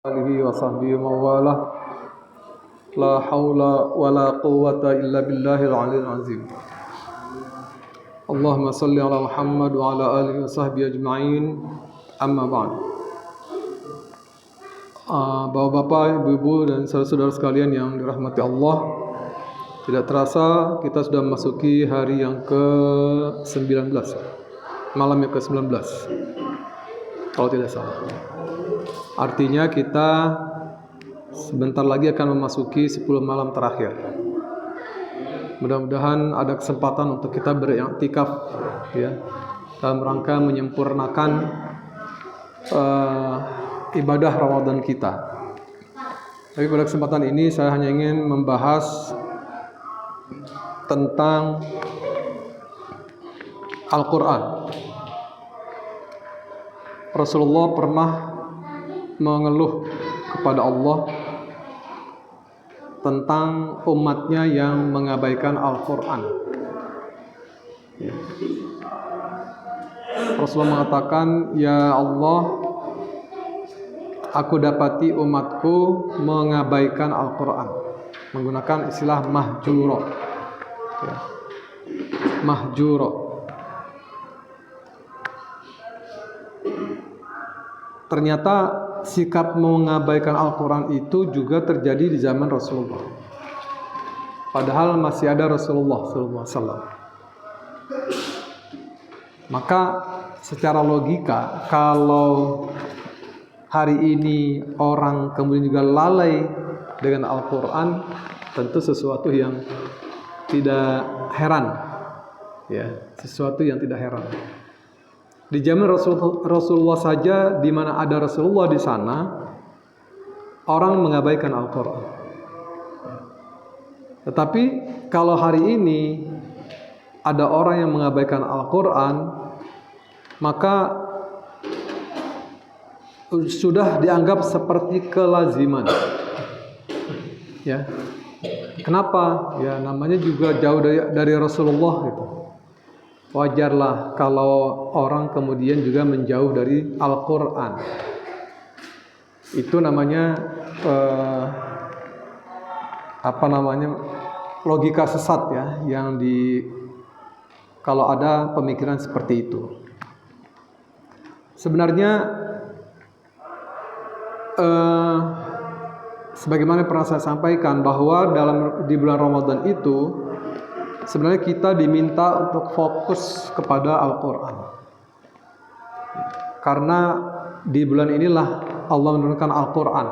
alihi wa sahbihi mawalah. La haula wa la quwwata illa billahil aliyil azim. Allahumma salli ala Muhammad wa ala alihi wa sahbihi ajma'in. Amma ba'd. Bapak-bapak, ibu-ibu dan saudara-saudara sekalian yang dirahmati Allah, tidak terasa kita sudah memasuki hari yang ke-19, malam yang ke-19 kalau tidak salah. Artinya kita sebentar lagi akan memasuki 10 malam terakhir. Mudah-mudahan ada kesempatan untuk kita beriktikaf ya, dalam rangka menyempurnakan ibadah Ramadan kita. Tapi pada kesempatan ini saya hanya ingin membahas tentang Al-Quran. Rasulullah pernah mengeluh kepada Allah tentang umatnya yang mengabaikan Al-Quran. Rasulullah mengatakan, "Ya Allah, aku dapati umatku mengabaikan Al-Quran." Menggunakan istilah mahjuro ya. Mahjuro. Ternyata sikap mengabaikan Al-Quran itu juga terjadi di zaman Rasulullah. Padahal masih ada Rasulullah SAW. Maka secara logika, kalau hari ini orang kemudian juga lalai dengan Al-Quran, tentu sesuatu yang tidak heran, ya, sesuatu yang tidak heran. Di zaman Rasulullah saja, di mana ada Rasulullah di sana, orang mengabaikan Al-Quran. Tetapi kalau hari ini ada orang yang mengabaikan Al-Quran, maka sudah dianggap seperti kelaziman. Ya, kenapa? Ya, namanya juga jauh dari Rasulullah gitu. Wajarlah kalau orang kemudian juga menjauh dari Al-Quran. Itu namanya logika sesat ya, yang kalau ada pemikiran seperti itu. Sebenarnya sebagaimana pernah saya sampaikan bahwa di bulan Ramadan itu sebenarnya kita diminta untuk fokus kepada Al-Quran. Karena di bulan inilah Allah menurunkan Al-Quran.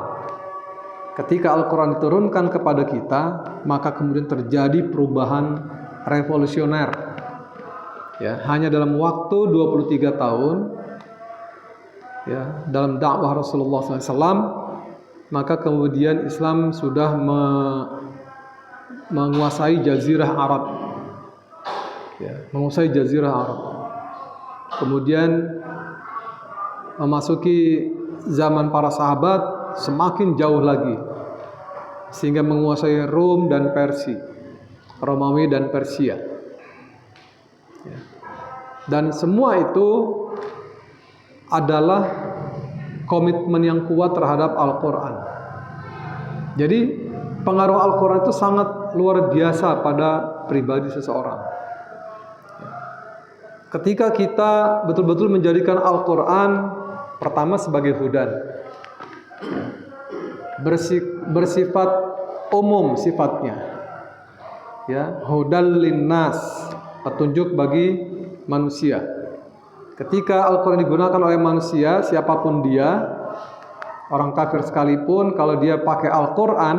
Ketika Al-Quran diturunkan kepada kita, maka kemudian terjadi perubahan revolusioner. Ya, hanya dalam waktu 23 tahun, ya, dalam dakwah Rasulullah SAW, maka kemudian Islam sudah menguasai Jazirah Arab, ya, menguasai Jazirah Arab. Kemudian memasuki zaman para sahabat semakin jauh lagi, sehingga menguasai Rom dan Persia, Romawi dan Persia. Ya. Dan semua itu adalah komitmen yang kuat terhadap Al-Quran. Jadi pengaruh Al-Quran itu sangat luar biasa pada pribadi seseorang. Ketika kita betul-betul menjadikan Al-Quran pertama sebagai hudan, bersifat umum sifatnya, ya, hudan linnas, petunjuk bagi manusia. Ketika Al-Quran digunakan oleh manusia, siapapun dia, orang kafir sekalipun, kalau dia pakai Al-Quran,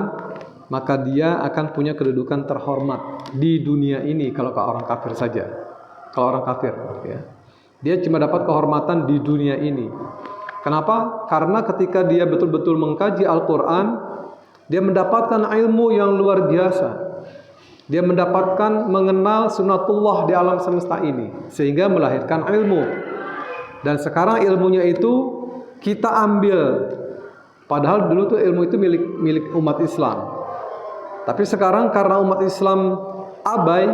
maka dia akan punya kedudukan terhormat di dunia ini. Kalau orang kafir saja, kalau orang kafir, ya, dia cuma dapat kehormatan di dunia ini. Kenapa? Karena ketika dia betul-betul mengkaji Al-Quran, dia mendapatkan ilmu yang luar biasa. Dia mendapatkan mengenal sunnatullah di alam semesta ini, sehingga melahirkan ilmu. Dan sekarang ilmunya itu kita ambil. Padahal dulu tuh ilmu itu milik umat Islam. Tapi sekarang karena umat Islam abai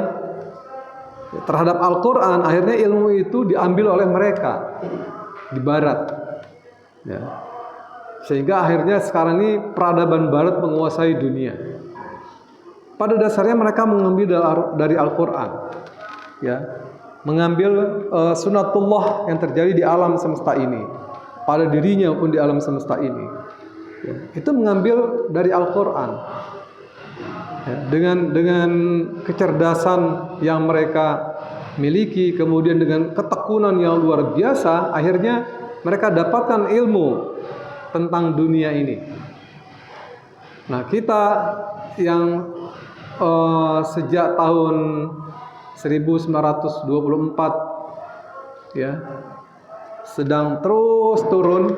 terhadap Al-Quran, akhirnya ilmu itu diambil oleh mereka di Barat. Ya. Sehingga akhirnya sekarang ini peradaban barat menguasai dunia. Pada dasarnya mereka mengambil dari Al-Quran, ya, mengambil sunatullah yang terjadi di alam semesta ini, pada dirinya pun di alam semesta ini, ya, itu mengambil dari Al-Quran, ya, dengan kecerdasan yang mereka miliki, kemudian dengan ketekunan yang luar biasa, akhirnya mereka dapatkan ilmu tentang dunia ini. Nah, kita yang sejak tahun 1924, ya, sedang terus turun,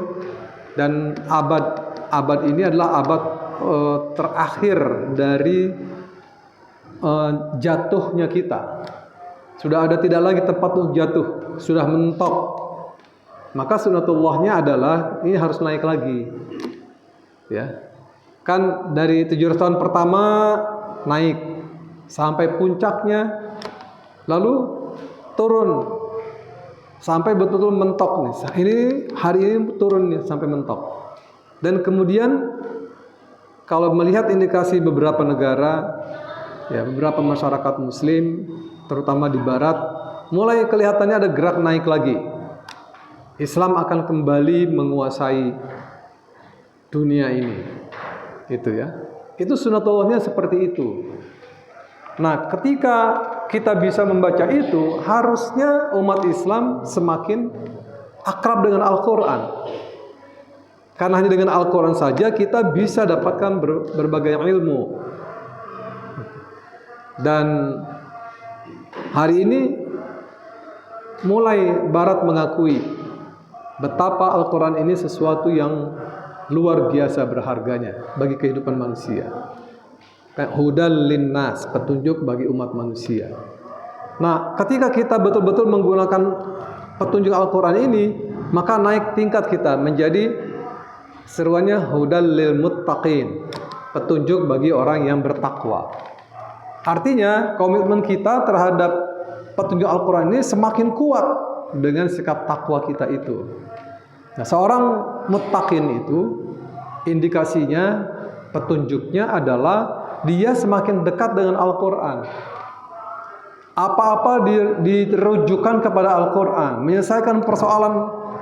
dan abad ini adalah abad terakhir dari jatuhnya kita. Sudah ada tidak lagi tempat untuk jatuh, sudah mentok. Maka sunatullahnya adalah ini harus naik lagi, ya. Kan dari 700 tahun pertama naik sampai puncaknya, lalu turun sampai betul-betul mentok nih. Ini hari ini turun nih sampai mentok. Dan kemudian kalau melihat indikasi beberapa negara, ya, beberapa masyarakat muslim terutama di barat, mulai kelihatannya ada gerak naik lagi. Islam akan kembali menguasai dunia ini. Itu ya. Itu sunatullahnya seperti itu. Nah, ketika kita bisa membaca itu, harusnya umat Islam semakin akrab dengan Al-Quran. Karena hanya dengan Al-Quran saja kita bisa dapatkan berbagai ilmu. Dan hari ini mulai Barat mengakui betapa Al-Quran ini sesuatu yang luar biasa berharganya bagi kehidupan manusia. Hudal linnas, petunjuk bagi umat manusia. Nah, ketika kita betul-betul menggunakan petunjuk Al-Quran ini, maka naik tingkat kita menjadi seruannya hudal lil muttaqin, petunjuk bagi orang yang bertakwa. Artinya komitmen kita terhadap petunjuk Al-Quran ini semakin kuat dengan sikap takwa kita itu. Nah, seorang muttaqin itu indikasinya, petunjuknya adalah dia semakin dekat dengan Al-Quran. Apa-apa dirujukan kepada Al-Quran, menyelesaikan persoalan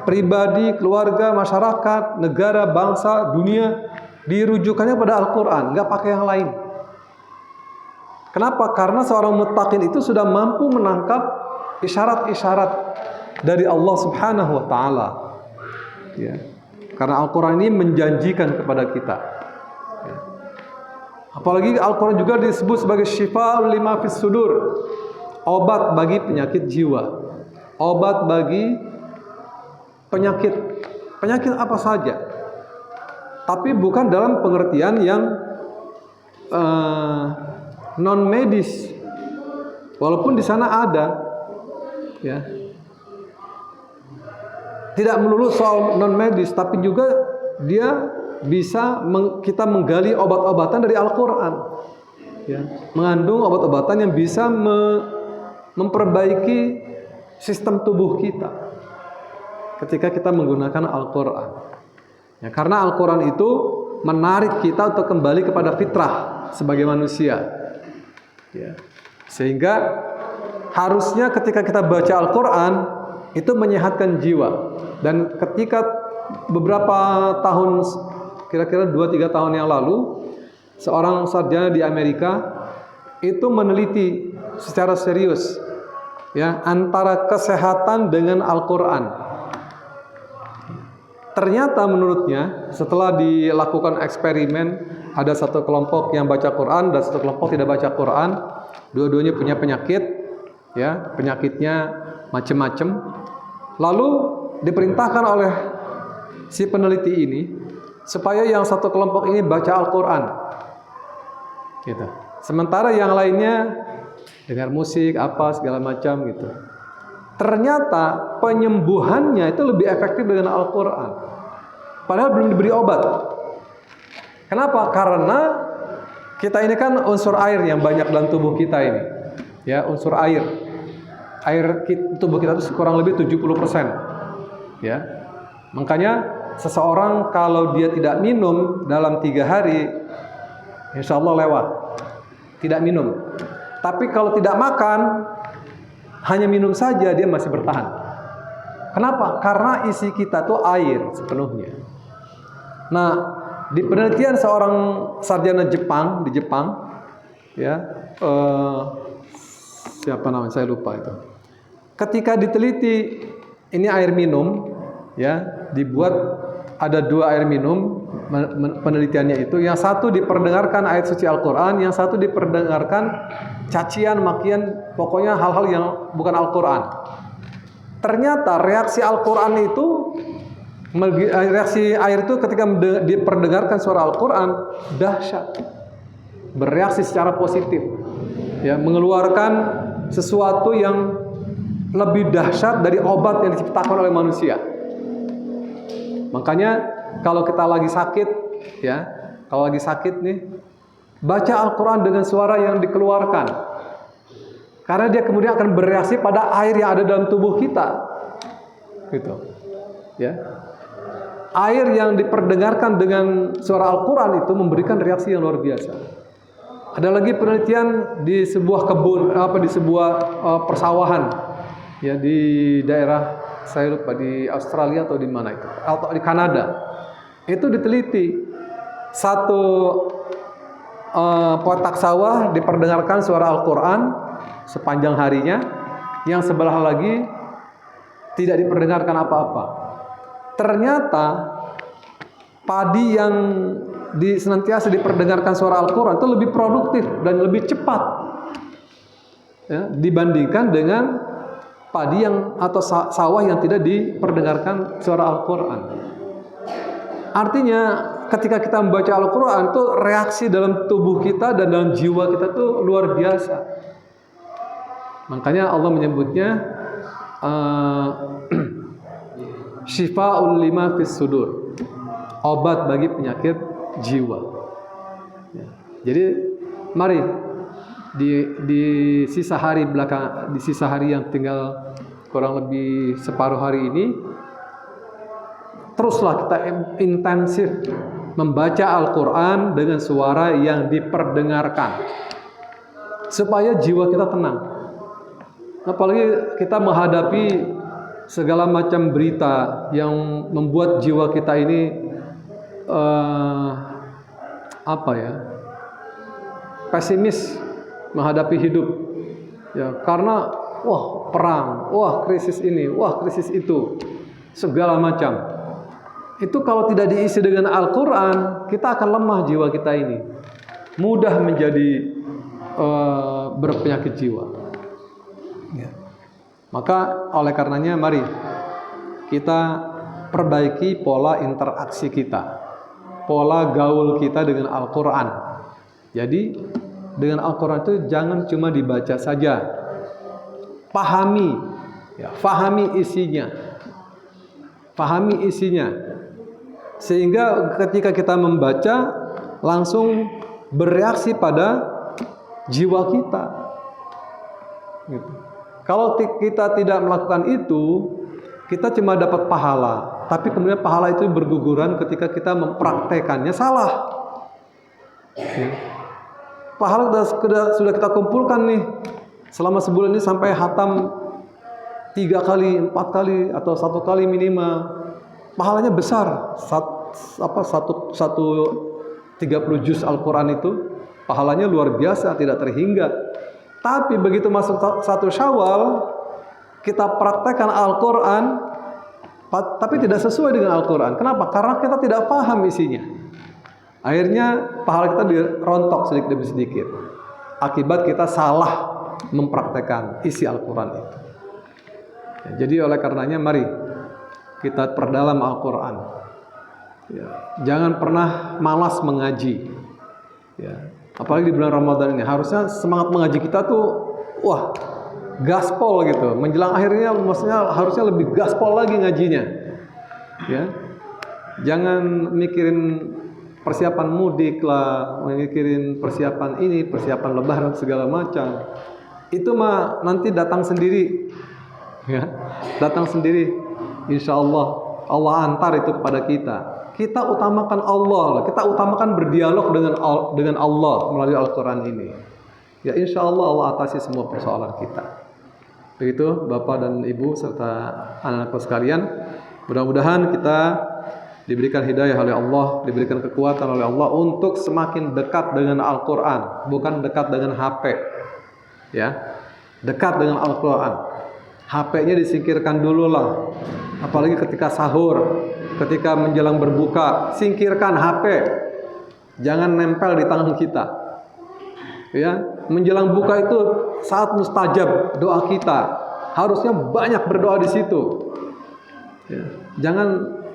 pribadi, keluarga, masyarakat, negara, bangsa, dunia, dirujukannya pada Al-Quran, nggak pakai yang lain. Kenapa? Karena seorang muttaqin itu sudah mampu menangkap isyarat-isyarat dari Allah Subhanahu wa Ta'ala. Ya. Karena Al-Quran ini menjanjikan kepada kita. Ya. Apalagi Al-Quran juga disebut sebagai syifa'ul lima fis sudur, obat bagi penyakit jiwa, obat bagi penyakit apa saja. Tapi bukan dalam pengertian yang non medis, walaupun di sana ada, ya. Tidak melulu soal non medis, tapi juga dia bisa kita menggali obat-obatan dari Al-Quran, ya. Mengandung obat-obatan yang bisa memperbaiki sistem tubuh kita ketika kita menggunakan Al-Quran, ya. Karena Al-Quran itu menarik kita untuk kembali kepada fitrah sebagai manusia, ya. Sehingga harusnya ketika kita baca Al-Quran itu menyehatkan jiwa. Dan ketika beberapa tahun, kira-kira 2-3 tahun yang lalu, seorang sarjana di Amerika itu meneliti secara serius, ya, antara kesehatan dengan Al-Quran. Ternyata menurutnya setelah dilakukan eksperimen, ada satu kelompok yang baca Quran dan satu kelompok tidak baca Quran. Dua-duanya punya penyakit, ya, penyakitnya macam-macam. Lalu diperintahkan oleh si peneliti ini supaya yang satu kelompok ini baca Al-Quran, gitu. Sementara yang lainnya dengar musik apa segala macam, gitu. Ternyata penyembuhannya itu lebih efektif dengan Al-Quran, padahal belum diberi obat. Kenapa? Karena kita ini kan unsur air yang banyak dalam tubuh kita ini, ya, unsur air tubuh kita itu kurang lebih 70%, ya. Makanya seseorang kalau dia tidak minum dalam 3 hari, insya Allah lewat. Tidak minum. Tapi kalau tidak makan, hanya minum saja, dia masih bertahan. Kenapa? Karena isi kita tuh air sepenuhnya. Nah, di penelitian seorang sarjana Jepang di Jepang, ya, siapa namanya saya lupa itu. Ketika diteliti ini air minum, ya, dibuat ada 2 air minum penelitiannya itu. Yang satu diperdengarkan ayat suci Al-Quran, yang satu diperdengarkan cacian, makian, pokoknya hal-hal yang bukan Al-Quran. Ternyata reaksi Al-Quran itu, reaksi air itu ketika diperdengarkan suara Al-Quran dahsyat, bereaksi secara positif, ya, mengeluarkan sesuatu yang lebih dahsyat dari obat yang diciptakan oleh manusia. Makanya kalau kita lagi sakit, ya, kalau lagi sakit nih, baca Al-Quran dengan suara yang dikeluarkan. Karena dia kemudian akan bereaksi pada air yang ada dalam tubuh kita. Gitu. Ya. Air yang diperdengarkan dengan suara Al-Quran itu memberikan reaksi yang luar biasa. Ada lagi penelitian di sebuah kebun, di sebuah persawahan, ya, di daerah, saya lupa, di Australia atau di mana itu, atau di Kanada. Itu diteliti, satu kotak sawah diperdengarkan suara Al-Quran sepanjang harinya, yang sebelah lagi tidak diperdengarkan apa-apa. Ternyata padi yang senantiasa diperdengarkan suara Al-Quran itu lebih produktif dan lebih cepat, ya, dibandingkan dengan padi yang atau sawah yang tidak diperdengarkan suara Al-Quran. Artinya ketika kita membaca Al-Quran itu reaksi dalam tubuh kita dan dalam jiwa kita tuh luar biasa. Makanya Allah menyebutnya Syifa'ul lima fis sudur, obat bagi penyakit jiwa. Ya. Jadi mari di sisa hari belakang, di sisa hari yang tinggal kurang lebih separuh hari ini, teruslah kita intensif membaca Al-Quran dengan suara yang diperdengarkan, supaya jiwa kita tenang. Apalagi kita menghadapi segala macam berita yang membuat jiwa kita ini pesimis menghadapi hidup, ya, karena wah perang, wah krisis ini, wah krisis itu, segala macam. Itu kalau tidak diisi dengan Al-Quran, kita akan lemah jiwa kita ini, mudah menjadi berpenyakit jiwa. Ya. Maka oleh karenanya mari kita perbaiki pola interaksi kita, pola gaul kita dengan Al-Quran. Jadi dengan Al-Quran itu jangan cuma dibaca saja, pahami, ya, pahami isinya, sehingga ketika kita membaca langsung bereaksi pada jiwa kita. Gitu. Kalau kita tidak melakukan itu, kita cuma dapat pahala, tapi kemudian pahala itu berguguran ketika kita mempraktekannya salah. Ya. Pahala sudah kita kumpulkan nih selama sebulan ini sampai hatam 3 kali, 4 kali, atau 1 kali minimal. Pahalanya besar. Satu 30 juz Al-Quran itu pahalanya luar biasa, tidak terhingga. Tapi begitu masuk 1 Syawal, kita praktekkan Al-Quran, tapi tidak sesuai dengan Al-Quran. Kenapa? Karena kita tidak paham isinya. Akhirnya pahala kita dirontok sedikit demi sedikit. Akibat kita salah mempraktekkan isi Al-Quran itu. Ya, jadi oleh karenanya mari kita perdalam Al-Quran. Ya, jangan pernah malas mengaji. Ya. Apalagi di bulan Ramadan ini, harusnya semangat mengaji kita tuh, wah, gaspol gitu. Menjelang akhirnya, maksudnya harusnya lebih gaspol lagi ngajinya. Ya, jangan mikirin persiapan mudik lah, mikirin persiapan ini, persiapan Lebaran segala macam. Itu mah nanti datang sendiri, ya, datang sendiri. Insya Allah Allah antar itu kepada kita. Kita utamakan Allah, kita utamakan berdialog dengan Allah melalui Al-Quran ini. Ya insya Allah Allah atasi semua persoalan kita. Begitu Bapak dan Ibu serta anak-anakku sekalian. Mudah-mudahan kita diberikan hidayah oleh Allah, diberikan kekuatan oleh Allah untuk semakin dekat dengan Al-Quran, bukan dekat dengan HP. Ya, dekat dengan Al-Quran. HP-nya disingkirkan dulu lah. Apalagi ketika sahur, ketika menjelang berbuka, singkirkan HP. Jangan nempel di tangan kita. Ya, menjelang buka itu saat mustajab doa kita. Harusnya banyak berdoa di situ. Ya, jangan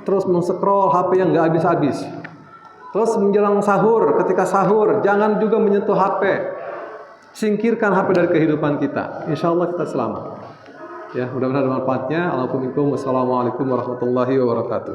terus men-scroll HP yang nggak habis-habis. Terus menjelang sahur, ketika sahur, jangan juga menyentuh HP. Singkirkan HP dari kehidupan kita. Insya Allah kita selamat. Ya, mudah-mudahan ada manfaatnya. Assalamualaikum warahmatullahi wabarakatuh.